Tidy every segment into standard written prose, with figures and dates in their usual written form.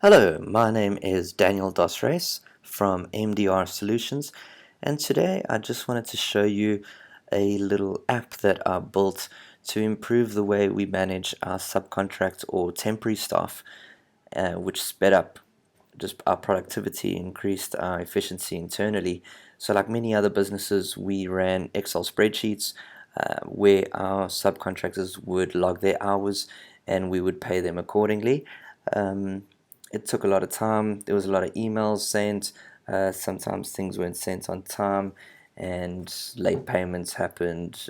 Hello, my name is Daniel Dosrace from MDR Solutions, and today I just wanted to show you a little app that I built to improve the way we manage our subcontract or temporary staff, which sped up just our productivity, increased our efficiency internally. So, like many other businesses, we ran Excel spreadsheets where our subcontractors would log their hours and we would pay them accordingly. Um, it took a lot of time. There was a lot of emails sent. Sometimes things weren't sent on time, and late payments happened,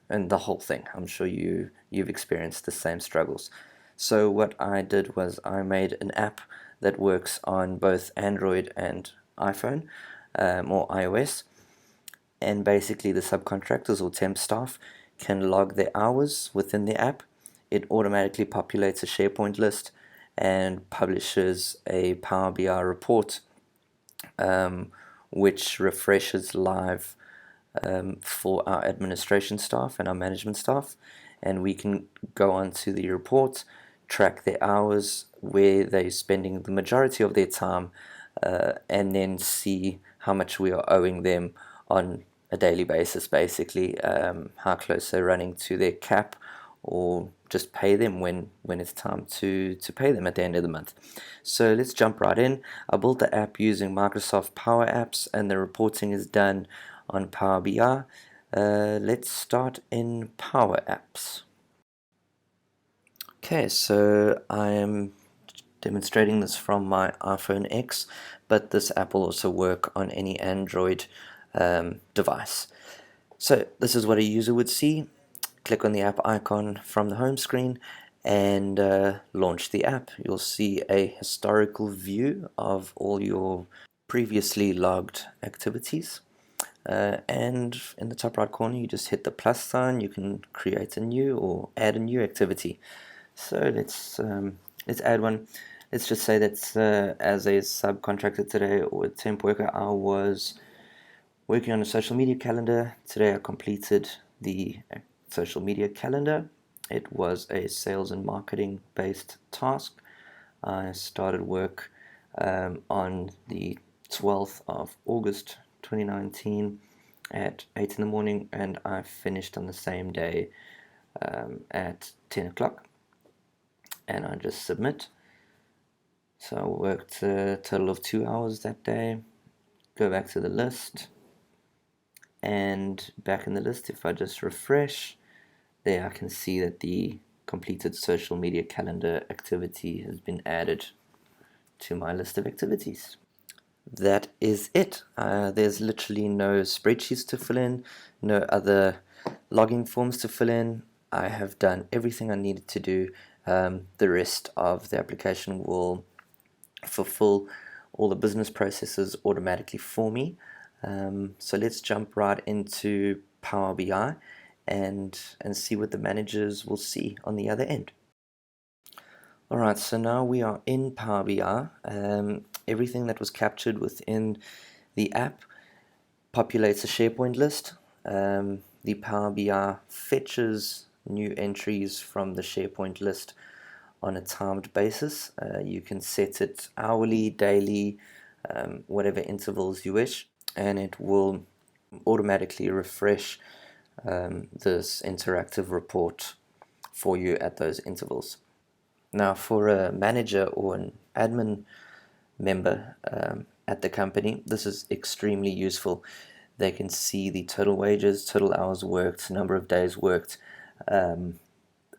and the whole thing. I'm sure you've experienced the same struggles. So what I did was I made an app that works on both Android and iPhone or iOS, and basically the subcontractors or temp staff can log their hours within the app. It automatically populates a SharePoint list and publishes a Power BI report, um, which refreshes live for our administration staff and our management staff. And we can go onto the report, track their hours, where they're spending the majority of their time, and then see how much we are owing them on a daily basis, basically, how close they're running to their cap, or just pay them when it's time to pay them at the end of the month. So let's jump right in. I built the app using Microsoft PowerApps, and the reporting is done on Power BI. Let's start in PowerApps. Okay, so I am demonstrating this from my iPhone X, but this app will also work on any Android device. So this is what a user would see. Click on the app icon from the home screen and launch the app. You'll see a historical view of all your previously logged activities. And in the top right corner, you just hit the plus sign. You can create a new or add a new activity. So let's add one. Let's just say that as a subcontractor today or a temp worker, I was working on a social media calendar. Today I completed the social media calendar. It was a sales and marketing based task. I started work on the 12th of August 2019 at 8 in the morning, and I finished on the same day at 10 o'clock, and I just submit. So I worked a total of 2 hours that day. Go back to the list, and back in the list, if I just refresh, there I can see that the completed social media calendar activity has been added to my list of activities. That is it. There's literally no spreadsheets to fill in, no other login forms to fill in. I have done everything I needed to do. The rest of the application will fulfill all the business processes automatically for me. So let's jump right into Power BI and see what the managers will see on the other end. Alright, so now we are in Power BI. Everything that was captured within the app populates a SharePoint list. The Power BI fetches new entries from the SharePoint list on a timed basis. You can set it hourly, daily, whatever intervals you wish, and it will automatically refresh this interactive report for you at those intervals. Now, for a manager or an admin member at the company, this is extremely useful. They can see the total wages, total hours worked, number of days worked,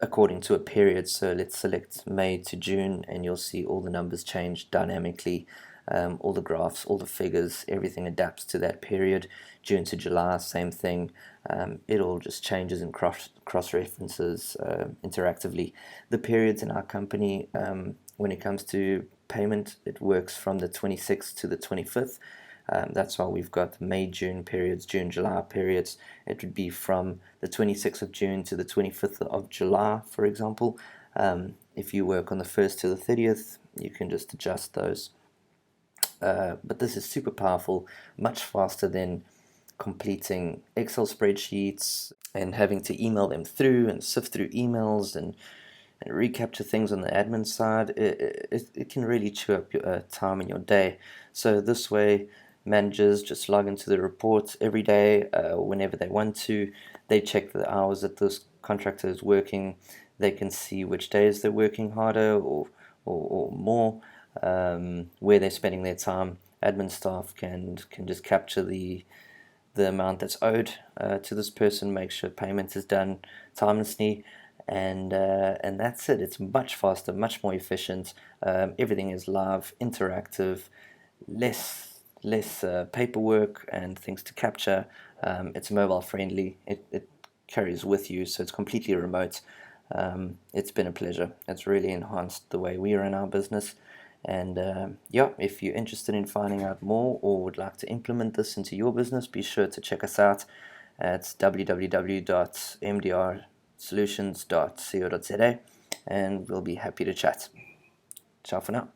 according to a period. So let's select May to June, and you'll see all the numbers change dynamically. All the graphs, all the figures, everything adapts to that period. June to July, same thing. It all just changes and cross references interactively. The periods in our company, when it comes to payment, it works from the 26th to the 25th. That's why we've got May, June periods, June, July periods. It would be from the 26th of June to the 25th of July, for example. If you work on the 1st to the 30th, you can just adjust those. But this is super powerful, much faster than completing Excel spreadsheets and having to email them through and sift through emails and recapture things on the admin side. It can really chew up your time in your day. So this way, managers just log into the reports every day whenever they want to. They check the hours that this contractor is working. They can see which days they're working harder or more, where they're spending their time. Admin staff can just capture the amount that's owed to this person, make sure payment is done timelessly, and that's it. It's much faster, much more efficient. Everything is live, interactive, less paperwork and things to capture. It's mobile friendly. It carries with you, so it's completely remote. It's been a pleasure. It's really enhanced the way we run our business. And yeah, if you're interested in finding out more or would like to implement this into your business, be sure to check us out at www.mdrsolutions.co.za, and we'll be happy to chat. Ciao for now.